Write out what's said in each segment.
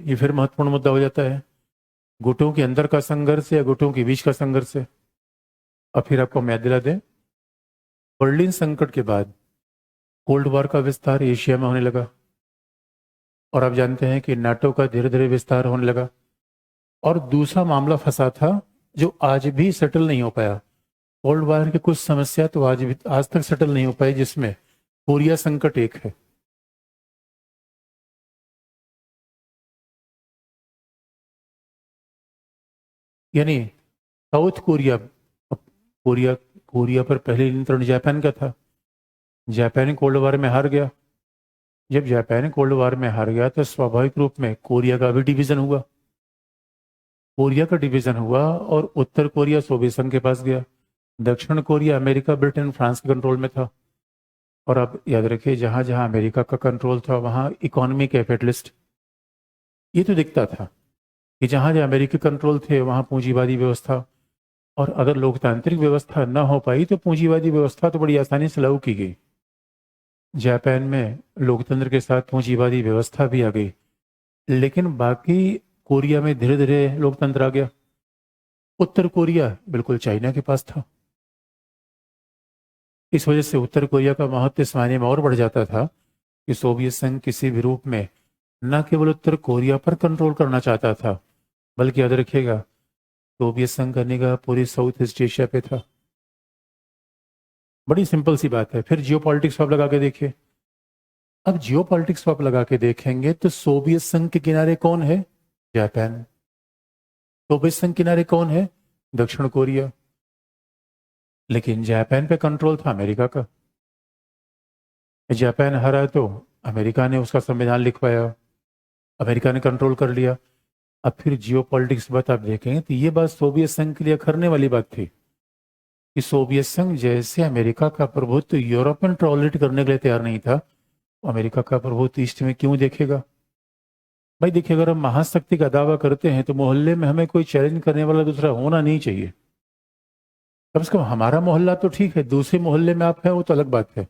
ये फिर महत्वपूर्ण मुद्दा हो जाता है, गुटों के अंदर का संघर्ष या गुटों के बीच का संघर्ष है। अब फिर आपको मैं याद दिला दें, बर्लिन संकट के बाद कोल्ड वॉर का विस्तार एशिया में होने लगा, और आप जानते हैं कि नाटो का धीरे धीरे विस्तार होने लगा। और दूसरा मामला फंसा था जो आज भी सेटल नहीं हो पाया। कोल्ड वॉर की कुछ समस्या तो आज तक सेटल नहीं हो पाई, जिसमें कोरिया संकट एक है। यानी साउथ कोरिया, कोरिया कोरिया पर पहले नियंत्रण जापान का था। जापान कोल्ड वॉर में हार गया। जब जापान कोल्ड वॉर में हार गया तो स्वाभाविक रूप में कोरिया का भी डिवीजन हुआ। कोरिया का डिवीजन हुआ और उत्तर कोरिया सोवियत संघ के पास गया। दक्षिण कोरिया अमेरिका, ब्रिटेन, फ्रांस के कंट्रोल में था। और अब याद रखिए, जहां जहां अमेरिका का कंट्रोल था वहां इकोनॉमी कैपिटलिस्ट। ये तो दिखता था कि जहां जहां अमेरिकी कंट्रोल थे वहां पूंजीवादी व्यवस्था। और अगर लोकतांत्रिक व्यवस्था न हो पाई तो पूंजीवादी व्यवस्था तो बड़ी आसानी से लागू की गई। जापान में लोकतंत्र के साथ पूंजीवादी व्यवस्था भी आ गई, लेकिन बाकी कोरिया में धीरे धीरे लोकतंत्र आ गया। उत्तर कोरिया बिल्कुल चाइना के पास था। इस वजह से उत्तर कोरिया का महत्व इस मायने में और बढ़ जाता था कि सोवियत संघ किसी भी रूप में न केवल उत्तर कोरिया पर कंट्रोल करना चाहता था, बल्कि याद रखिएगा, सोवियत संघ का निगाह पूरी साउथ ईस्ट एशिया पे था। बड़ी सिंपल सी बात है। फिर जियोपॉलिटिक्स आप लगा के देखिए। अब जियोपॉलिटिक्स आप लगा के देखेंगे तो सोवियत संघ के किनारे कौन है? जापान। सोवियत संघ किनारे कौन है? दक्षिण कोरिया। लेकिन जापान पे कंट्रोल था अमेरिका का। जापान हारा तो अमेरिका ने उसका संविधान लिखवाया, अमेरिका ने कंट्रोल कर लिया। अब फिर जियोपॉलिटिक्स बात आप देखेंगे तो ये बात सोवियत संघ के लिए अखरने वाली बात थी कि सोवियत संघ जैसे अमेरिका का प्रभुत्व यूरोप में टॉलरेट करने के लिए तैयार नहीं था, अमेरिका का प्रभुत्व ईस्ट में क्यों देखेगा? भाई देखिए, अगर हम महाशक्ति का दावा करते हैं तो मोहल्ले में हमें कोई चैलेंज करने वाला दूसरा होना नहीं चाहिए। कम से कम हमारा मोहल्ला तो ठीक है, दूसरे मोहल्ले में आप हैं वो तो अलग बात है।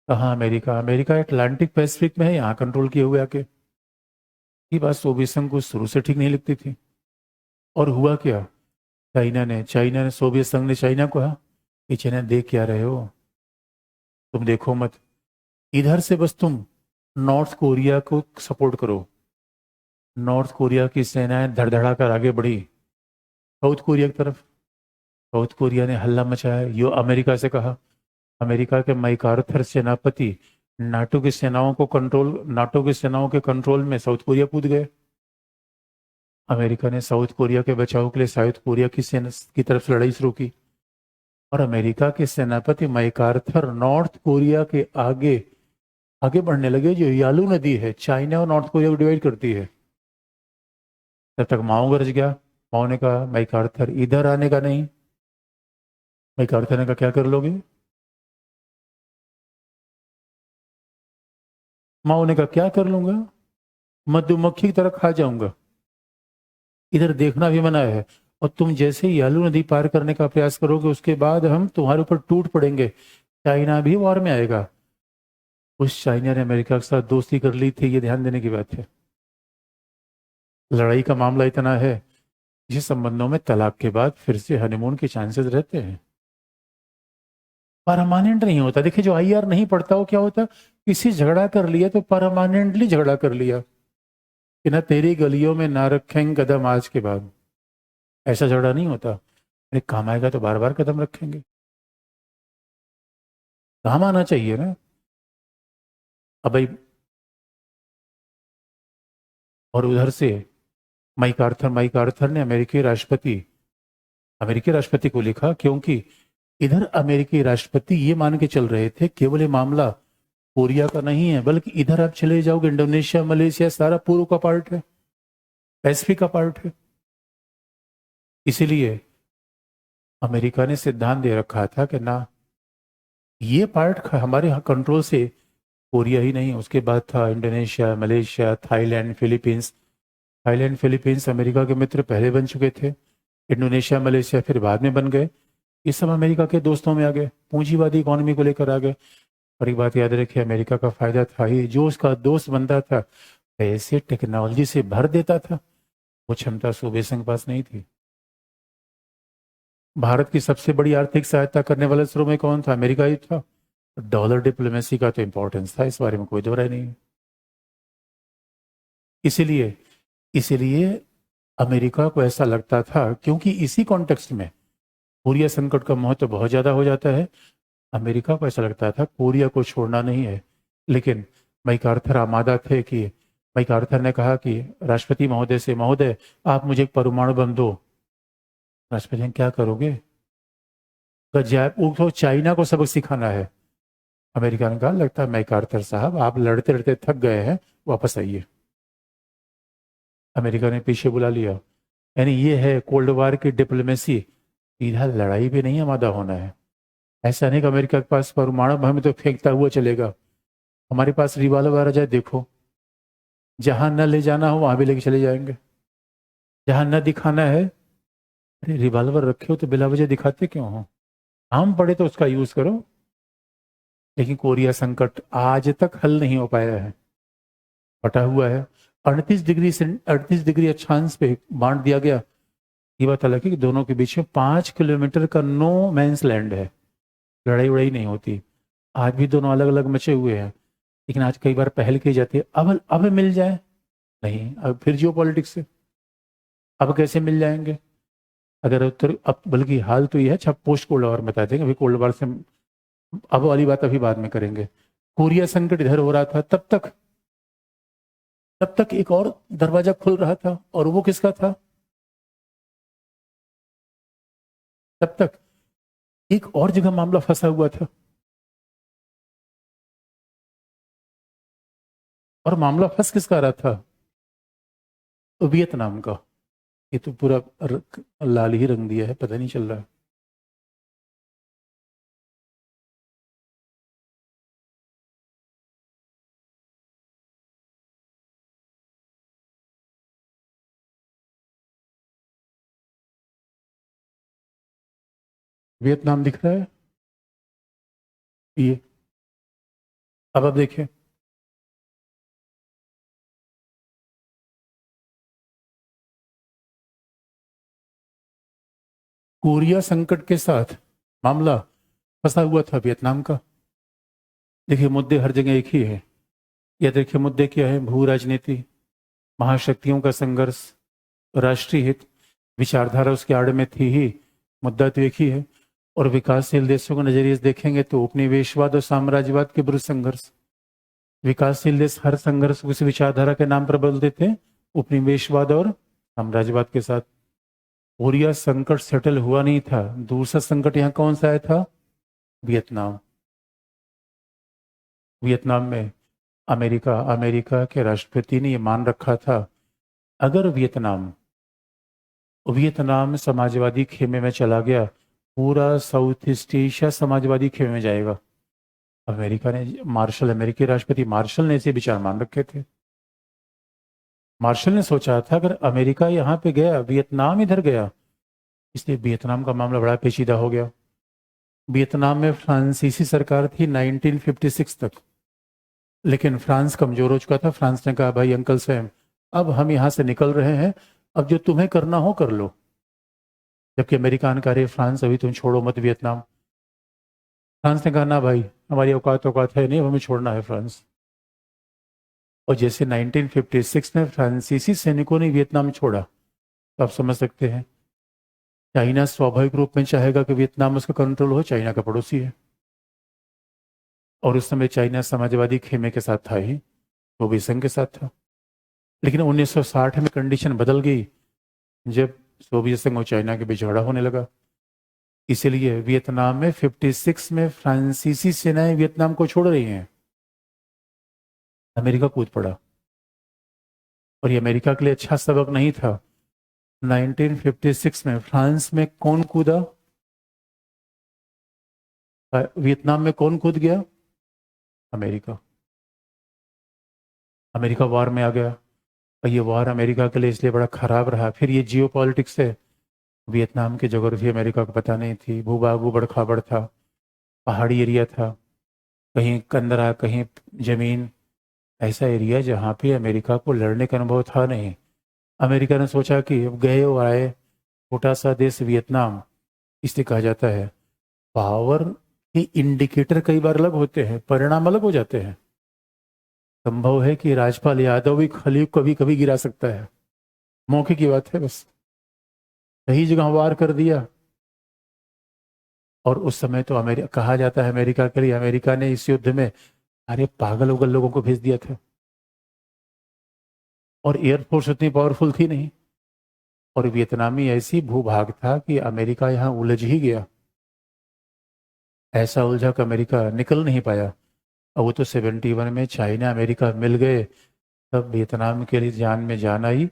कहाँ अमेरिका? अमेरिका अटलांटिक पैसिफिक में है, यहाँ कंट्रोल किए हुए आके। ये बात सोवियत संघ को शुरू से ठीक नहीं लगती थी। और हुआ क्या? चाइना ने सोवियत संघ ने चाइना को कहा कि चाइना देख क्या रहे हो, तुम देखो मत, इधर से बस तुम नॉर्थ कोरिया को सपोर्ट करो। नॉर्थ कोरिया की सेनाएं धड़धड़ा कर आगे बढ़ी साउथ कोरिया की तरफ। साउथ कोरिया ने हल्ला मचाया, यो अमेरिका से कहा। अमेरिका के मैकार्थर सेनापति नाटो की सेनाओं के कंट्रोल में साउथ कोरिया कूद गए। अमेरिका ने साउथ कोरिया के बचाव के लिए साउथ कोरिया की सेना की तरफ से लड़ाई शुरू की। और अमेरिका के सेनापति मैकार्थर नॉर्थ कोरिया के आगे आगे बढ़ने लगे, जो यालू नदी है चाइना और नॉर्थ कोरिया को डिवाइड करती है। तब तक माओ गरज गया। माओ ने कहा मैकार्थर इधर आने का नहीं। मैकार्थर ने कहा क्या कर लोगे? माओ ने कहा क्या कर लूंगा, मधुमक्खी की तरह खा जाऊंगा, इधर देखना भी मना है। और तुम जैसे ही यालू नदी पार करने का प्रयास करोगे उसके बाद हम तुम्हारे ऊपर टूट पड़ेंगे, चाइना भी वॉर में आएगा। उस चाइना ने अमेरिका के साथ दोस्ती कर ली थी, ये ध्यान देने की बात है। लड़ाई का मामला इतना है, इस संबंधों में तलाक के बाद फिर से हनीमून के चांसेस रहते हैं। परमानेंट नहीं होता। देखिए, जो आईआर नहीं पढ़ता वो क्या होता, किसी झगड़ा कर लिया तो परमानेंटली झगड़ा कर लिया कि ना तेरी गलियों में ना रखेंगे कदम आज के बाद। ऐसा झगड़ा नहीं होता। अरे काम आएगा तो बार बार कदम रखेंगे, काम आना चाहिए ना। अब भाई, और उधर से माइक आर्थर ने अमेरिकी राष्ट्रपति को लिखा, क्योंकि इधर अमेरिकी राष्ट्रपति ये मान के चल रहे थे केवल ये मामला कोरिया का नहीं है, बल्कि इधर आप चले जाओगे इंडोनेशिया, मलेशिया सारा पूर्व का पार्ट है, पैसिफिक का पार्ट है। इसीलिए अमेरिका ने सिद्धांत दे रखा था कि ना, ये पार्ट हमारे कंट्रोल से कोरिया ही नहीं, उसके बाद था Indonesia, Malaysia, Thailand Philippines America के मित्र पहले बन चुके थे। इंडोनेशिया, मलेशिया फिर बाद में बन गए। ये सब अमेरिका के दोस्तों में आ गए, पूंजीवादी इकोनॉमी को लेकर आ गए। और एक बात याद रखिए, अमेरिका का फायदा था ही, जो उसका दोस्त बनता था पैसे टेक्नोलॉजी से भर देता था, वो क्षमता सोवियत संघ के पास नहीं थी। भारत की सबसे बड़ी आर्थिक सहायता करने वाले देशों में कौन था? अमेरिका ही था। डॉलर डिप्लोमेसी का तो इंपॉर्टेंस था, इस बारे में कोई दो राय नहीं है। इसीलिए इसीलिए अमेरिका को ऐसा लगता था, क्योंकि इसी कॉन्टेक्स्ट में कोरिया संकट का महत्व बहुत ज्यादा हो जाता है। अमेरिका को ऐसा लगता था कोरिया को छोड़ना नहीं है। लेकिन मैकार्थर आमादा थे कि मैकार्थर ने कहा कि राष्ट्रपति महोदय से, महोदय आप मुझे एक परमाणु बम दो। राष्ट्रपति ने, क्या करोगे? उसको चाइना को सबक सिखाना है। अमेरिका ने कहा, लगता है मैकार्थर साहब आप लड़ते लड़ते थक गए हैं, वापस आइए। अमेरिका ने पीछे बुला लिया। यानी ये है कोल्ड वार की डिप्लोमेसी, सीधा लड़ाई भी नहीं आमादा होना है। ऐसा नहीं कि अमेरिका के पास परमाणु बम तो फेंकता हुआ चलेगा। हमारे पास रिवॉल्वर आ जाए, देखो जहां न ले जाना हो वहां भी लेके चले जाएंगे। जहां न दिखाना है, अरे रिवॉल्वर रखे हो तो बिला वजह दिखाते क्यों हो? काम पड़े तो उसका यूज करो। लेकिन कोरिया संकट आज तक हल नहीं हो पाया है, बटा हुआ है। 38 डिग्री अक्षांश पे बांट दिया गया। ये बात अलग है कि दोनों के बीच में 5 किलोमीटर का नो मैंस लैंड है, लड़ाई उड़ाई नहीं होती। आज भी दोनों अलग अलग मचे हुए हैं, लेकिन आज कई बार पहल की जाती है, अब मिल जाए। नहीं, अब फिर जियो पॉलिटिक्स से अब कैसे मिल जाएंगे? अगर उत्तर अब, बल्कि हाल तो ये है, अच्छा पोस्ट कोल्ड वॉर बता देंगे, अभी कोल्ड वॉर से अब वाली बात अभी बाद में करेंगे। कोरिया संकट इधर हो रहा था, तब तक एक और दरवाजा खुल रहा था, और वो किसका था? तब तक एक और जगह मामला फंसा हुआ था, और मामला फंस किसका रहा था? वियतनाम का। ये तो पूरा लाल ही रंग दिया है, पता नहीं चल रहा है। वियतनाम दिख रहा है ये। अब आप देखिए, कोरिया संकट के साथ मामला फंसा हुआ था वियतनाम का। देखिए मुद्दे हर जगह एक ही है। या देखिए मुद्दे क्या है? भू राजनीति, महाशक्तियों का संघर्ष, राष्ट्रीय हित, विचारधारा उसके आड़ में थी ही, मुद्दा तो एक ही है। और विकासशील देशों के नजरिए से देखेंगे तो उपनिवेशवाद और साम्राज्यवाद के विरुद्ध संघर्ष। विकासशील देश हर संघर्ष को इस विचारधारा के नाम पर बदलते थे, उपनिवेशवाद और साम्राज्यवाद के साथ। कोरिया संकट सेटल हुआ नहीं था। दूसरा संकट यहाँ कौन सा आया था? वियतनाम। वियतनाम में अमेरिका अमेरिका के राष्ट्रपति ने यह मान रखा था, अगर वियतनाम वियतनाम समाजवादी खेमे में चला गया, पूरा साउथ ईस्ट एशिया समाजवादी खेमे में जाएगा। अमेरिका ने, मार्शल, अमेरिकी राष्ट्रपति मार्शल ने ऐसे विचार मान रखे थे। मार्शल ने सोचा था अगर अमेरिका यहाँ पे गया, वियतनाम इधर गया, इसलिए वियतनाम का मामला बड़ा पेचीदा हो गया। वियतनाम में फ्रांसीसी सरकार थी 1956 तक, लेकिन फ्रांस कमजोर हो चुका था। फ्रांस ने कहा, भाई अंकल सैम, अब हम यहाँ से निकल रहे हैं, अब जो तुम्हें करना हो कर लो। जबकि अमेरिका ने कहा, फ्रांस अभी तुम छोड़ो मत वियतनाम। फ्रांस ने कहा, ना भाई, हमारी औकात है नहीं, अब हमें छोड़ना है फ्रांस। और जैसे 1956 में फ्रांसीसी सैनिकों ने वियतनाम छोड़ा, तो आप समझ सकते हैं चाइना स्वाभाविक रूप में चाहेगा कि वियतनाम उसका कंट्रोल हो, चाइना का पड़ोसी है। और उस समय चाइना समाजवादी खेमे के साथ था ही, सोवियत संघ के साथ था। लेकिन 1960 में कंडीशन बदल गई, जब सोवियत संघ और चाइना के बीच झगड़ा होने लगा। इसीलिए वियतनाम में 56 में फ्रांसीसी सेनाएं वियतनाम को छोड़ रही हैं, अमेरिका कूद पड़ा। और ये अमेरिका के लिए अच्छा सबक नहीं था। 1956 में फ्रांस में कौन कूदा? वियतनाम में कौन कूद गया? अमेरिका। अमेरिका वार में आ गया, और ये वार अमेरिका के लिए इसलिए बड़ा खराब रहा। फिर ये जियो पॉलिटिक्स है। वियतनाम की जोग्राफी अमेरिका को पता नहीं थी, भूभाग उबड़ खाबड़ था, पहाड़ी एरिया था, कहीं कंदरा, कहीं जमीन, ऐसा एरिया जहाँ पे अमेरिका को लड़ने का अनुभव था नहीं। अमेरिका ने सोचा कि अब गए और आए, छोटा सा देश वियतनाम, इसलिए कहा जाता है पावर के इंडिकेटर कई बार अलग होते हैं, परिणाम अलग हो जाते हैं। संभव है कि राजपाल यादव भी खली कभी कभी गिरा सकता है, मौके की बात है, बस सही जगह वार कर दिया। और उस समय तो अमेरिका कहा जाता है, अमेरिका के लिए अमेरिका ने इस युद्ध में अरे पागल उगल लोगों को भेज दिया था, और एयरफोर्स उतनी पावरफुल थी नहीं, और वियतनामी ऐसी भूभाग था कि अमेरिका यहाँ उलझ ही गया, ऐसा उलझा कि अमेरिका निकल नहीं पाया। और वो तो 71 में चाइना अमेरिका मिल गए, तब वियतनाम के लिए जान में जान आई।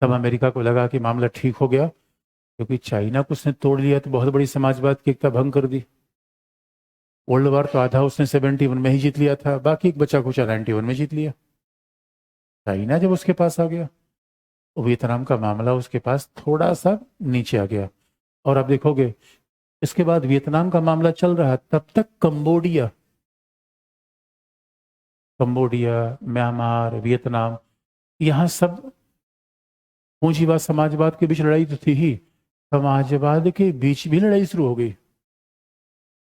तब अमेरिका को लगा कि मामला ठीक हो गया, क्योंकि चाइना को उसने तोड़ लिया तो बहुत बड़ी समाजवाद की एकता भंग कर दी। वर्ल्ड वार तो आधा उसने 71 में ही जीत लिया था, बाकी एक बचा कुचा 91 में जीत लिया। चाइना जब उसके पास आ गया, तो वियतनाम का मामला उसके पास थोड़ा सा नीचे आ गया। और आप देखोगे इसके बाद वियतनाम का मामला चल रहा, तब तक कंबोडिया, म्यांमार, वियतनाम, यहाँ सब पूंजीवाद समाजवाद के बीच लड़ाई तो थी ही, समाजवाद के बीच भी लड़ाई शुरू हो गई।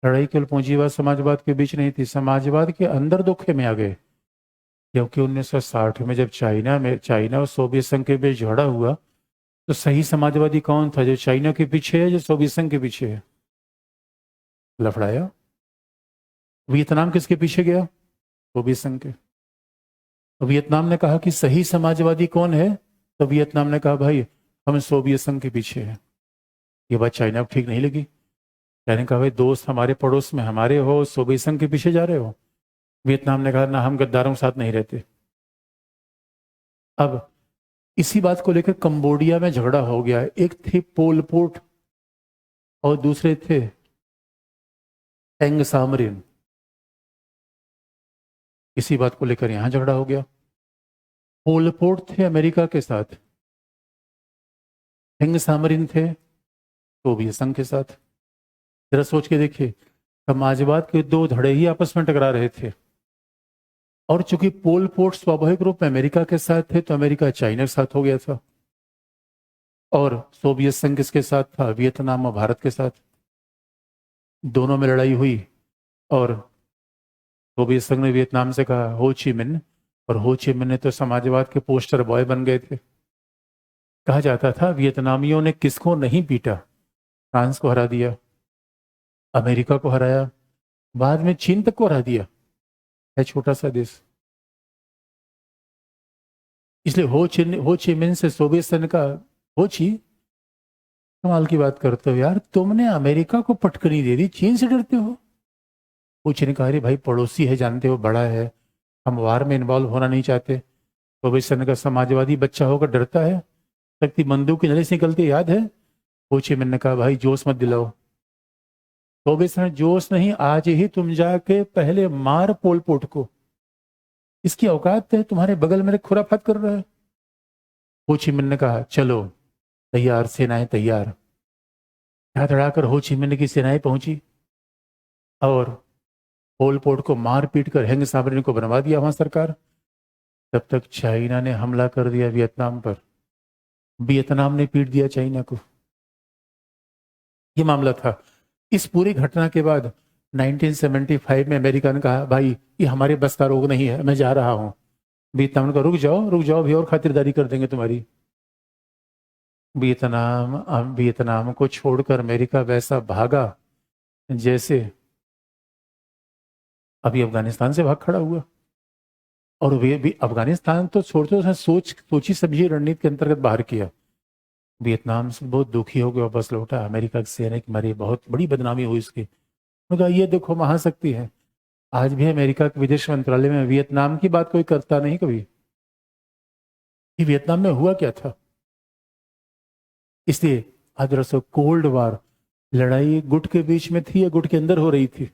लड़ाई केवल पूंजीवाद समाजवाद के बीच नहीं थी, समाजवाद के अंदर दो खेमे आ गए। क्योंकि 1960 में जब चाइना और सोवियत संघ के बीच झगड़ा हुआ, तो सही समाजवादी कौन था, जो चाइना के पीछे है, जो सोवियत संघ के पीछे है? लफड़ाया। वियतनाम किसके पीछे गया? सोवियत संघ के। तो वियतनाम ने कहा कि सही समाजवादी कौन है, तो वियतनाम ने कहा भाई हम सोवियत संघ के पीछे हैं। ये बात चाइना को ठीक नहीं लगी। चाइना ने कहा भाई दोस्त हमारे पड़ोस में हमारे हो, सोवियत संघ के पीछे जा रहे हो। वियतनाम ने कहा ना, हम गद्दारों के साथ नहीं रहते। अब इसी बात को लेकर कंबोडिया में झगड़ा हो गया। एक थे पोल पोट और दूसरे थे टेंग सामरिन। इसी बात को लेकर यहां झगड़ा हो गया। पोल पोट थे अमेरिका के साथ, टेंग सामरिन थे सोवियत संघ के साथ। जरा सोच के देखिए, समाजवाद के दो धड़े ही आपस में टकरा रहे थे। और चूंकि पोल पोट स्वाभाविक रूप में अमेरिका के साथ थे, तो अमेरिका चाइना के साथ हो गया था। और सोवियत संघ किसके साथ था? वियतनाम और भारत के साथ। दोनों में लड़ाई हुई, और सोवियत संघ ने वियतनाम से कहा हो ची मिन्ह, और हो ची मिन्ह ने तो समाजवाद के पोस्टर बॉय बन गए थे। कहा जाता था वियतनामियों ने किसको नहीं पीटा, फ्रांस को हरा दिया, अमेरिका को हराया, बाद में चीन तक को हरा दिया, है छोटा सा देश। इसलिए हो ची मिन्ह से सोवियत संघ का हो ची, कमाल की बात करते हो यार, तुमने अमेरिका को पटकनी दे दी, चीन से डरते हो? हो ची ने कहा अरे भाई पड़ोसी है, जानते हो बड़ा है, हम वार में इन्वॉल्व होना नहीं चाहते। सोवियत संघ का समाजवादी बच्चा होकर डरता है, शक्ति बंदूक की नली से निकलती, याद है? हो ची मिन्ह ने कहा भाई जोश मत दिलाओ। सोवियत संघ जोश नहीं, आज ही तुम जाके पहले मार पोल पोट को, इसकी औकात है, तुम्हारे बगल में खुराफात कर रहा है। हो ची मिन्ह ने कहा चलो तैयार, सेनाएं तैयार। हाथ अड़ाकर हो ची मिन्ह की सेनाएं पहुंची, और पोल पोट को मार पीट कर हेंग सामरिन को बनवा दिया वहां सरकार। तब तक चाइना ने हमला कर दिया वियतनाम पर, वियतनाम ने पीट दिया चाइना को। ये मामला था। इस पूरी घटना के बाद 1975 में अमेरिका ने कहा भाई ये हमारे बस का रोग नहीं है, मैं जा रहा हूं। वियतनाम ने कहा रुक जाओ भी, और खातिरदारी कर देंगे तुम्हारी। वियतनाम को छोड़कर अमेरिका वैसा भागा जैसे अभी अफगानिस्तान से भाग खड़ा हुआ। और वे भी अफगानिस्तान तो छोड़ते, उसने सोची समझी रणनीति के अंतर्गत बाहर किया। वियतनाम से बहुत दुखी हो गया, वापस लौटा। अमेरिका की सेना की मारी बहुत बड़ी बदनामी हुई उसकी। उन्होंने कहा ये देखो महाशक्ति है। आज भी अमेरिका के विदेश मंत्रालय में वियतनाम की बात कोई करता नहीं कभी, कि वियतनाम में हुआ क्या था। इसलिए आज कोल्ड वार, लड़ाई गुट के बीच में थी या गुट के अंदर हो रही थी?